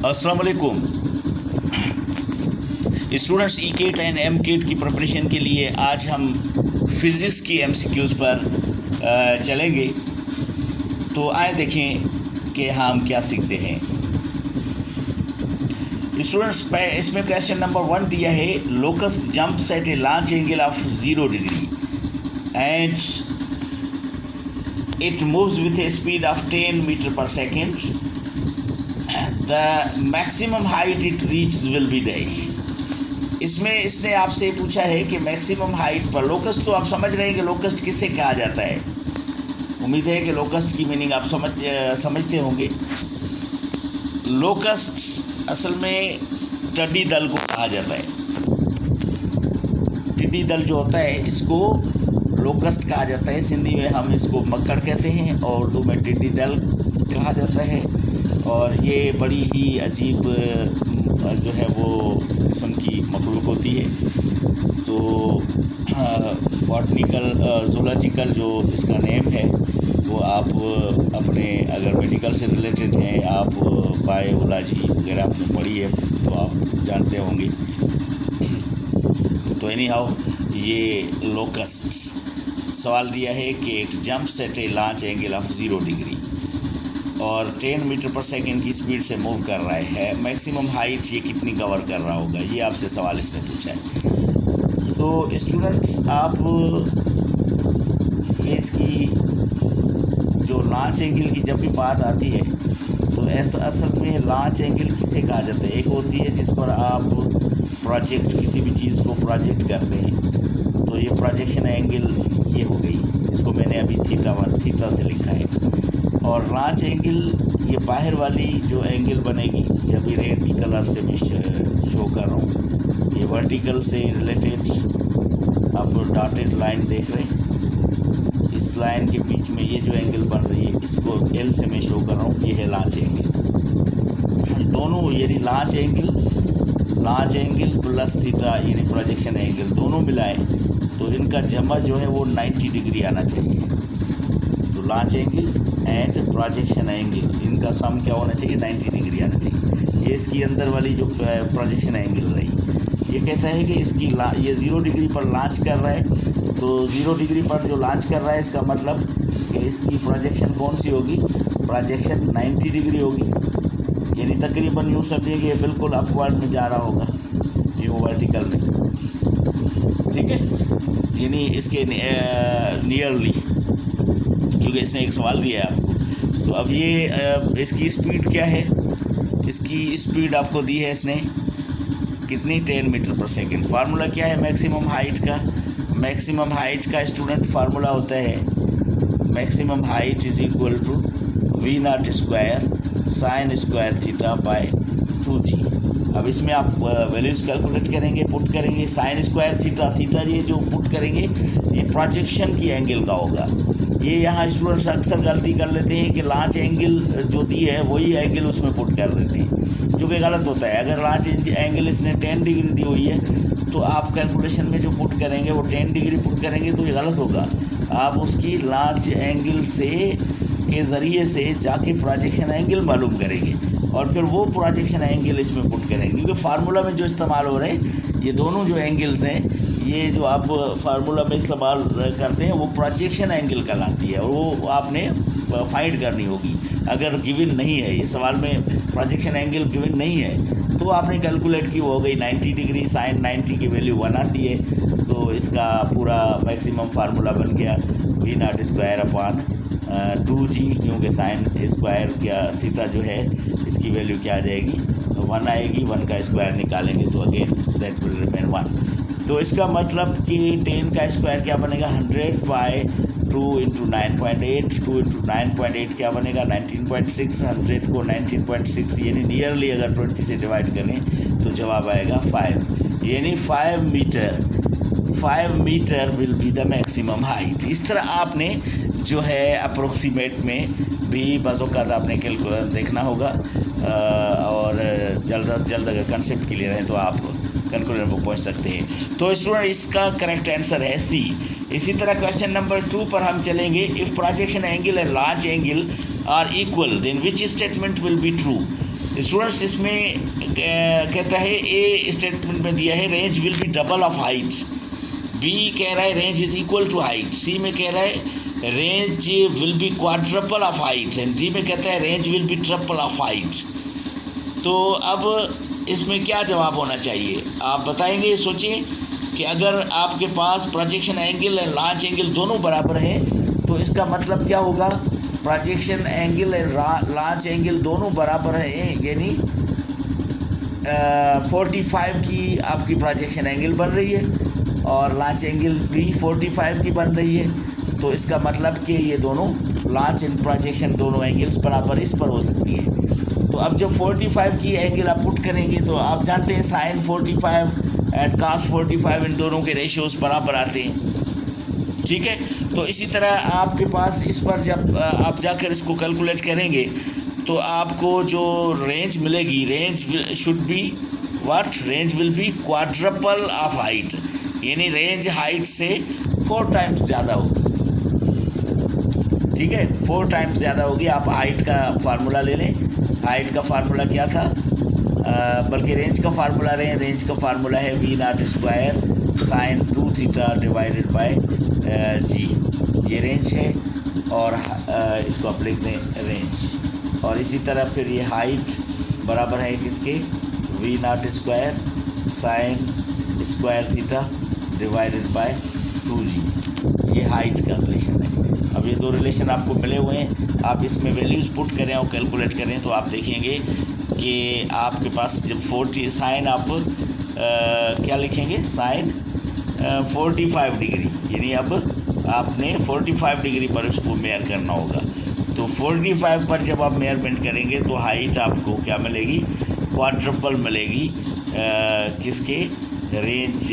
अस्सलाम वालेकुम students. ई-केट and M-cat की प्रिपरेशन के लिए आज हम फिज़िक्स की एमसीक्यूज़ पर चलेंगे। तो आए देखें कि हम क्या सीखते हैं। स्टूडेंट्स, इसमें क्वेश्चन नंबर 1 दिया है, locust jumps at a launch angle of 0 degree and it moves with a speed of 10 meter per second. The maximum height it reaches will be dash. इसमें इसने आपसे पूछा है कि मैक्सिमम हाइट पर लोकस्ट, तो आप समझ रहे हैं कि लोकस्ट किससे कहा जाता है। उम्मीद है कि लोकस्ट की मीनिंग आप समझते होंगे। लोकस्ट असल में टिड्डी दल को कहा जाता है। टिड्डी दल जो होता है इसको लोकस्ट कहा जाता है। सिंधी में हम इसको मक्कड़ कहते हैं और उर्दू में टिड्डी दल कहा जाता है। और ये बड़ी ही अजीब जो है वो किस्म की मखलूक होती है। तो बॉटनिकल जूलॉजिकल जो इसका नेम है वो आप अपने अगर मेडिकल से रिलेटेड हैं, आप बायोलॉजी वगैरह आपने पढ़ी है तो आप जानते होंगे। तो एनी हाउ ये लोकस्ट सवाल दिया है कि it jumps at a launch angle of 0 degree और 10 मीटर पर सेकेंड की स्पीड से मूव कर रहा है। मैक्सिमम हाइट ये कितनी कवर कर रहा होगा, ये आपसे सवाल इसने पूछा है। तो स्टूडेंट्स, आप ये इसकी जो लॉन्च एंगल की जब भी बात आती है तो ऐसा असल में लॉन्च एंगल किसे कहा जाता है। एक होती है जिस पर आप प्रोजेक्ट किसी भी चीज़ को प्रोजेक्ट करते हैं, तो ये प्रोजेक्शन एंगल ये हो गई, जिसको मैंने अभी थीटा से लिखा है। और लॉन्च एंगल ये बाहर वाली जो एंगल बनेगी, ये अभी रेड कलर से मैं शो कर रहा हूँ। ये वर्टिकल से रिलेटेड आप डॉटेड लाइन देख रहे हैं। इस लाइन के बीच में ये जो एंगल बन रही है इसको एल से मैं शो कर रहा हूँ। ये है लॉन्च एंगल। दोनों यानी लॉन्च एंगल प्लस थीटा यानी प्रोजेक्शन एंगल दोनों मिलाए तो इनका जमा जो है वो 90 डिग्री आना चाहिए। तो launch angle and projection angle इनका सम क्या होना चाहिए, 90 डिग्री आना चाहिए। ये इसकी अंदर वाली जो प्रोजेक्शन एंगल रही, ये कहता है कि इसकी ये 0 डिग्री पर लॉन्च कर रहा है। तो 0 डिग्री पर जो लॉन्च कर रहा है इसका मतलब कि इसकी प्रोजेक्शन कौन सी होगी, प्रोजेक्शन 90 डिग्री होगी। यानी तकरीबन यूँ समझिए कि ये बिल्कुल अपवर्ड में जा रहा होगा, यूँ वर्टिकल में, ठीक है। यानी इसके नियरली, क्योंकि इसने एक सवाल दिया है आपको। तो अब ये इसकी स्पीड क्या है, इसकी स्पीड आपको दी है इसने कितनी, 10 मीटर पर सेकेंड। फार्मूला क्या है मैक्सिमम हाइट का। मैक्सिमम हाइट का स्टूडेंट फार्मूला होता है maximum height is equal to V0 square sine square theta by 2g। अब इसमें आप वैल्यूज़ कैलकुलेट करेंगे, पुट करेंगे। साइन स्क्वायर थीटा ये जो पुट करेंगे ये प्रोजेक्शन की एंगल का होगा। ये यहाँ स्टूडेंट्स अक्सर गलती कर लेते हैं कि लॉन्च एंगल जो दी है वही एंगल उसमें पुट कर देते हैं, जो कि गलत होता है। अगर लॉन्च एंगल इसने 10 डिग्री दी हुई है तो आप कैलकुलेशन में जो पुट करेंगे वो 10 डिग्री पुट करेंगे तो ये गलत होगा। आप उसकी लॉन्च एंगल के ज़रिए से जाके प्रोजेक्शन एंगल मालूम करेंगे और फिर वो प्रोजेक्शन एंगल इसमें पुट करेंगे। क्योंकि फार्मूला में जो इस्तेमाल हो रहे हैं ये दोनों जो एंगल्स हैं, ये जो आप फार्मूला में इस्तेमाल करते हैं वो प्रोजेक्शन एंगल कहलाती है और वो आपने फाइंड करनी होगी। अगर गिवन नहीं है, ये सवाल में प्रोजेक्शन एंगल गिवन नहीं है तो आपने कैलकुलेट की, वो हो गई 90 डिग्री। साइन 90 की वैल्यू 1 आती है तो इसका पूरा मैक्सिमम फार्मूला बन गया V0 स्क्वायर अपॉन 2g, क्योंकि साइन स्क्वायर क्या थीटा जो है इसकी वैल्यू क्या आ जाएगी, 1 आएगी। 1 का स्क्वायर निकालेंगे तो अगेन दैट विल रिमेन 1। तो इसका मतलब कि 10 का स्क्वायर क्या बनेगा, 100 बाय 2 इंटू 9.8, 2 इंटू 9.8 क्या बनेगा, 19.6। 100 को 19.6 यानी नियरली अगर 20 से डिवाइड करें तो जवाब आएगा 5। यानी 5 metre will be the maximum height. इस तरह आपने जो है अप्रोक्सीमेट में भी बाज़-औक़ात आपने कैलकुलेट देखना होगा और जल्द से जल्द अगर कंसेप्ट क्लियर है तो आप कंक्लूजन पर पहुंच सकते हैं। तो स्टूडेंट, इसका करेक्ट आंसर है सी। इसी तरह क्वेश्चन नंबर 2 पर हम चलेंगे। If projection angle and launch angle are equal then which statement will be true. Students इसमें कहता है ए स्टेटमेंट में दिया है range will be double of height, B कह रहा है range is equal to height, C में कह रहा है range will be quadruple of height and D में कहता है range will be triple of height. तो अब इसमें क्या जवाब होना चाहिए आप बताएंगे। सोचिए कि अगर आपके पास projection angle and launch angle दोनों बराबर है तो इसका मतलब क्या होगा, projection angle and launch angle दोनों बराबर है, यानी 45 की आपकी प्रोजेक्शन एंगल बन रही है और लॉन्च एंगल भी 45 की बन रही है। तो इसका मतलब कि ये दोनों लॉन्च एंड प्रोजेक्शन दोनों एंगल्स बराबर इस पर हो सकती है। तो अब जब 45 की एंगल आप पुट करेंगे तो आप जानते हैं साइन 45 एंड कास 45 इन दोनों के रेशियोज बराबर आते हैं, ठीक है। तो इसी तरह आपके पास इस पर जब आप जाकर इसको कैलकुलेट करेंगे तो आपको जो रेंज मिलेगी, range should be what, range will be quadruple of height, यानी रेंज हाइट से 4 टाइम्स ज़्यादा होगी, ठीक है, 4 टाइम्स ज़्यादा होगी। आप हाइट का फार्मूला ले लें, हाइट का फार्मूला क्या था, बल्कि रेंज का फार्मूला रेंज का फार्मूला है V not square sine 2 theta divided by G, ये रेंज है और इसको आप लिख दें रेंज। और इसी तरह फिर ये हाइट बराबर है किसके, V not square sine square theta divided by 2g, ये हाइट का रिलेशन है। अब ये दो रिलेशन आपको मिले हुए हैं, आप इसमें वैल्यूज़ पुट करें और कैलकुलेट करें तो आप देखेंगे कि आपके पास जब 40 साइन आप क्या लिखेंगे, साइन 45 डिग्री, यानी अब आपने 45 डिग्री पर इसको मेयर करना होगा। तो 45 पर जब आप मेयरमेंट करेंगे तो हाइट आपको क्या मिलेगी, क्वाड्रपल मिलेगी, किसके, रेंज,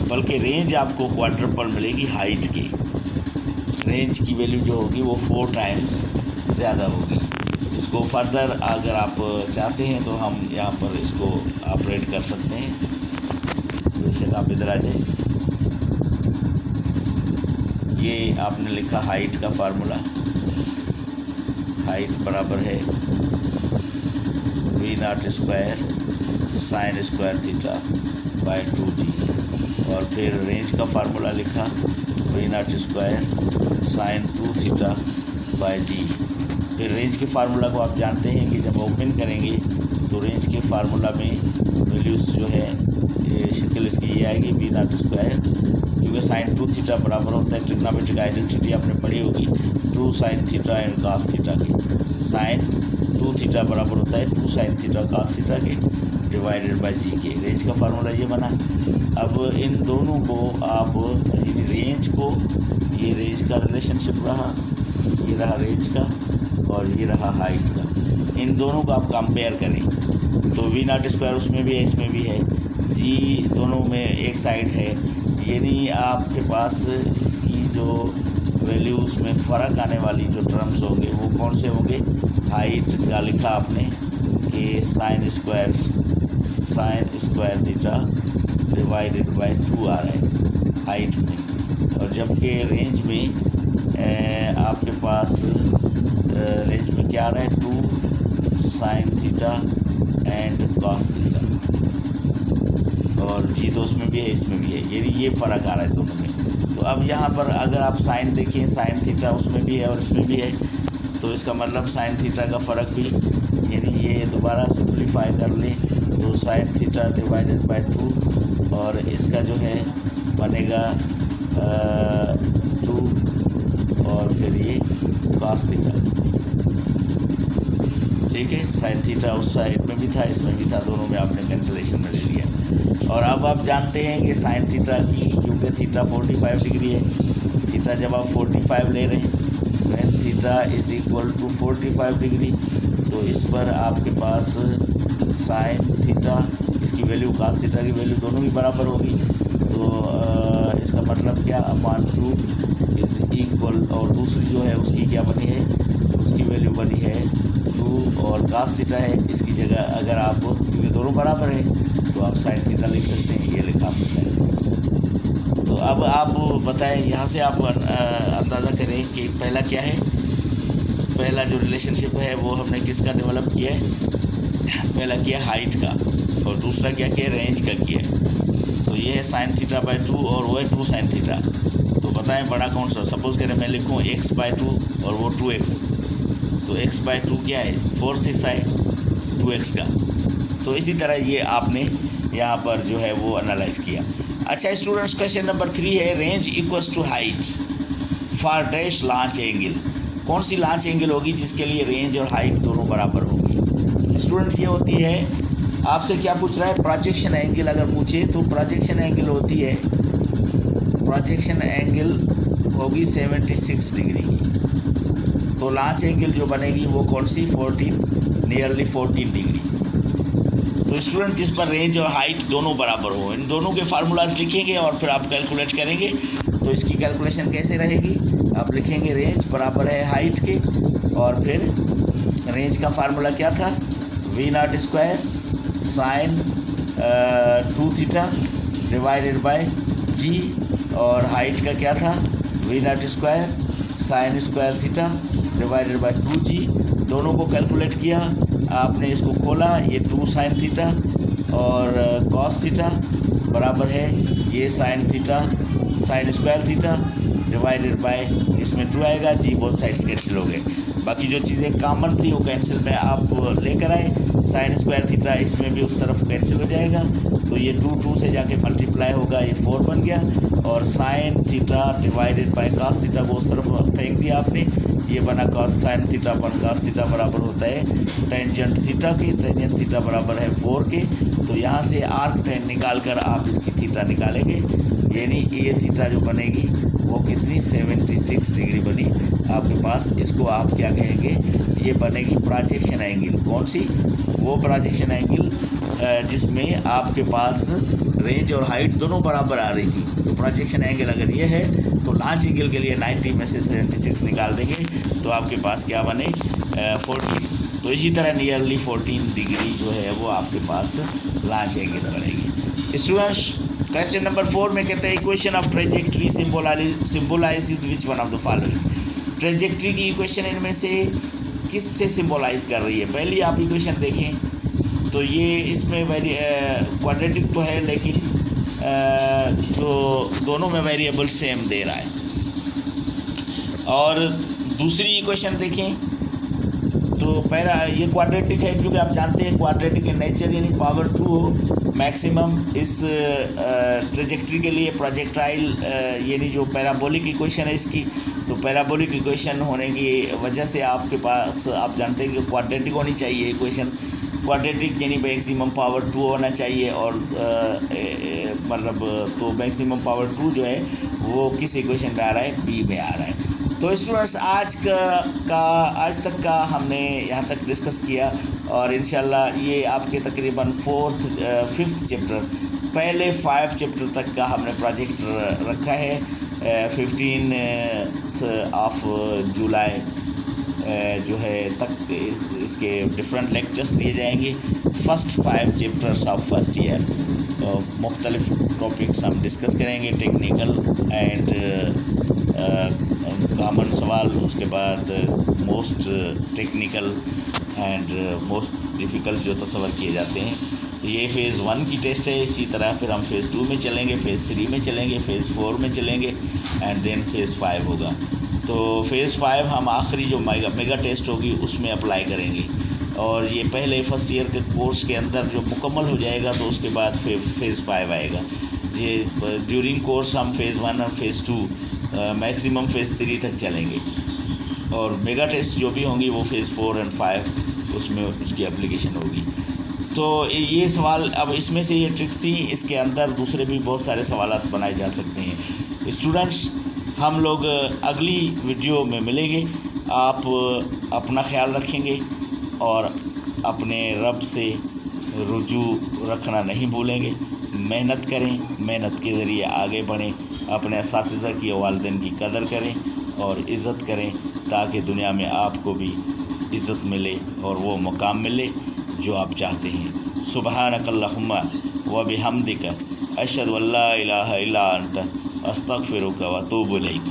बल्कि रेंज आपको क्वाड्रपल मिलेगी हाइट की, रेंज की वैल्यू जो होगी वो 4 टाइम्स ज़्यादा होगी। इसको फर्दर अगर आप चाहते हैं तो हम यहाँ पर इसको ऑपरेट कर सकते हैं। बेशक आप इधर आ जाए, ये आपने लिखा हाइट का फार्मूला, हाइट बराबर है V not square sine square theta by 2g, और फिर रेंज का फार्मूला लिखा V not square sine 2 theta by G. फिर रेंज के फार्मूला को आप जानते हैं कि जब ओपन करेंगे तो रेंज के फार्मूला में वैल्यूज़ जो है ये शक्ल इसकी ये आएगी वी नॉट स्क्वायर, क्योंकि साइन 2 थीटा बराबर होता है, ट्रिग्नोमेट्रिक आइडेंटिटी आपने पढ़ी होगी 2 sine theta and cos theta के, साइन 2 थीटा बराबर होता है 2 साइन थीटा कास थीटा के डिवाइडेड बाय जी के। रेंज का फार्मूला ये बना। अब इन दोनों को आप रेंज को, ये रेंज का रिलेशनशिप रहा, ये रहा रेंज का और ये रहा हाइट का, इन दोनों को आप कंपेयर करें तो वी नॉट स्क्वायर उसमें भी है इसमें भी है, जी दोनों में एक साइड है, यानी आपके पास इसकी जो वैल्यू उसमें फ़र्क आने वाली जो टर्म्स होंगे वो कौन से होंगे, हाइट का लिखा आपने कि sign square theta divided bye 2 आ रहा है हाइट में, और जबकि रेंज में आपके पास रेंज में क्या आ रहा है 2 sine theta and cos theta, और जी तो उसमें भी है इसमें भी है, यानी ये फ़र्क आ रहा है दोनों में। तो अब यहाँ पर अगर आप साइन देखिए, साइन थीटा उसमें भी है और इसमें भी है, तो इसका मतलब साइन थीटा का फ़र्क भी, यानी ये दोबारा सिंप्लीफाई कर लें तो साइन थीटा डिवाइडेड बाय 2 और इसका जो है बनेगा 2 और फिर ये कॉस थीटा, ठीक है। साइन थीटा उस साइड में भी था इसमें भी था, दोनों में आपने कैंसिलेशन में ले लिया। और अब आप जानते हैं कि साइन थीटा की, क्योंकि थीटा 45 डिग्री है, थीटा जब आप 45 ले रहे हैं when theta is equal to 45 degree, तो इस पर आपके पास साइन थीटा, इसकी वैल्यू कास थीटा की वैल्यू दोनों ही बराबर होगी, तो इसका मतलब क्या, अपान 2 इज इक्वल, और दूसरी जो है उसकी क्या बनी है, उसकी वैल्यू बनी है 2 और कास थीटा है, इसकी जगह अगर आप, क्योंकि दोनों बराबर है तो आप साइन थीटा लिख सकते हैं, ये लिखा आपने साइन। तो अब आप बताएं, यहाँ से आप अंदाज़ा करें कि पहला क्या है, पहला जो रिलेशनशिप है वो हमने किसका डेवलप किया है, पहला किया हाइट का और दूसरा क्या किया, रेंज का किया है। तो ये है साइन थीटा बाई 2 और वो है 2 साइन थीटा। तो बताएं बड़ा कौन सा, सपोज करें मैं लिखूँ x/2 और वो 2x, तो x/2 क्या है, फोर्थ हिस्सा है 2x का। तो इसी तरह ये आपने यहाँ पर जो है वो एनालाइज किया। अच्छा स्टूडेंट्स, क्वेश्चन नंबर 3 है range equals to height for dash launch angle. कौन सी लॉन्च एंगल होगी जिसके लिए रेंज और हाइट दोनों बराबर होगी। स्टूडेंट्स ये होती है, आपसे क्या पूछ रहा है, प्रोजेक्शन एंगल अगर पूछे तो प्रोजेक्शन एंगल होती है, प्रोजेक्शन एंगल होगी 76 डिग्री की। तो लॉन्च एंगल जो बनेगी वो कौन सी, 14 डिग्री। तो स्टूडेंट जिस पर रेंज और हाइट दोनों बराबर हो, इन दोनों के फार्मूलाज लिखेंगे और फिर आप कैलकुलेट करेंगे। तो इसकी कैलकुलेशन कैसे रहेगी, आप लिखेंगे रेंज बराबर है हाइट के, और फिर रेंज का फार्मूला क्या था, v0² sine 2 theta divided by g, और हाइट का क्या था, v0² sine square theta divided by 2g। दोनों को कैलकुलेट किया आपने, इसको खोला, ये 2 साइन थीटा और कॉस थीटा बराबर है ये sine theta sine square theta divided bye, इसमें 2 आएगा, जी बोथ साइड्स कैंसिल हो गए। बाकी जो चीज़ें कॉमन थी वो कैंसिल में आप लेकर आए, साइन स्क्वायर थीटा इसमें भी उस तरफ कैंसिल हो जाएगा, तो ये 2 से जाके मल्टीप्लाई होगा, ये 4 बन गया, और sine theta divided by cos theta को उस तरफ फेंक दिया आपने, ये बना कॉस साइन थीटा अपन कॉस थीटा बराबर होता है टेंजेंट थीटा के, टेंजेंट थीटा बराबर है 4 के। तो यहाँ से आर्क टेन निकाल कर आप इसकी थीटा निकालेंगे, यानी ये थीटा जो बनेगी वो कितनी, 76 डिग्री बनी आपके पास। इसको आप क्या कहेंगे, ये बनेगी प्रोजेक्शन एंगल। कौन सी, वो प्रोजेक्शन एंगल जिसमें आपके पास रेंज और हाइट दोनों बराबर आ रही थी। तो प्रोजेक्शन एंगल अगर ये है तो लॉन्च एंगल के लिए 90 में से 76 निकाल देंगे तो आपके पास क्या बने, 14। तो इसी तरह नियरली 14 डिग्री जो है वो आपके पास लॉन्च एंगल बनेगी। स्टूडेंट्स क्वेश्चन नंबर 4 में कहते हैं equation of trajectory symbolizes which one of the following. Trajectory की इक्वेशन इनमें से किस से सिंबलाइज कर रही है। पहली आप इक्वेशन देखें तो ये इसमें क्वाड्रेटिक तो है, लेकिन जो दोनों में वेरिएबल सेम दे रहा है। और दूसरी इक्वेशन देखें तो पहला ये क्वाड्रेटिक है, क्योंकि आप जानते हैं क्वाड्रेटिक इन नेचर यानी पावर 2 हो मैक्सिमम। इस ट्रेजेक्ट्री के लिए प्रोजेक्टाइल यानी जो पैराबोलिक इक्वेशन है इसकी, तो पैराबोलिक इक्वेशन होने की वजह से आपके पास आप जानते हैं कि क्वाड्रेटिक होनी चाहिए इक्वेशन। क्वाड्रेटिक यानी मैक्सिमम पावर 2 होना चाहिए, और मतलब तो मैक्सिमम पावर 2 जो है वो किस इक्वेशन में आ रहा है, बी में आ रहा है। तो स्टूडेंट्स आज तक का हमने यहाँ तक डिस्कस किया, और इंशाल्लाह ये आपके तकरीबन 5th चैप्टर, पहले 5 चैप्टर तक का हमने प्रोजेक्ट रखा है। 15 जुलाई जो है तक इसके डिफरेंट लेक्चर्स दिए जाएंगे। First 5 chapters of first year मुख्तलिफ टॉपिक्स हम डिस्कस करेंगे, टेक्निकल एंड कॉमन सवाल, उसके बाद most technical and most difficult जो तस्वर किए जाते हैं। ये फ़ेज़ 1 की टेस्ट है। इसी तरह फिर हम फ़ेज़ 2 में चलेंगे, फ़ेज़ 3 में चलेंगे, फ़ेज़ 4 में चलेंगे एंड देन फ़ेज़ 5 होगा। तो फ़ेज़ 5 हम आखिरी जो मेगा टेस्ट होगी उसमें अप्लाई करेंगे, और ये पहले फर्स्ट ईयर के कोर्स के अंदर जो मुकम्मल हो जाएगा तो उसके बाद फ़ेज़ 5 आएगा। ये ड्यूरिंग कोर्स हम फ़ेज़ 1 और फ़ेज़ 2 मैक्सिमम फ़ेज़ 3 तक चलेंगे, और मेगा टेस्ट जो भी होंगी वो फ़ेज़ 4 और 5 उसमें उसकी एप्लीकेशन होगी। तो ये सवाल, अब इसमें से ये ट्रिक्स थी, इसके अंदर दूसरे भी बहुत सारे सवालात बनाए जा सकते हैं। स्टूडेंट्स हम लोग अगली वीडियो में मिलेंगे। आप अपना ख्याल रखेंगे और अपने रब से रुजू रखना नहीं भूलेंगे। मेहनत करें, मेहनत के ज़रिए आगे बढ़ें, अपने असातिज़ा की वालिदैन की कदर करें और इज़्ज़त करें, ताकि दुनिया में आपको भी इज़्ज़त मिले और वो मुकाम मिले जो आप चाहते हैं। सुब्हानकल्लाहुम्मा व बिहम्दिका अशहदु अल्ला इलाहा इल्ला अंता अस्तगफिरुका व अतूबु इलैक।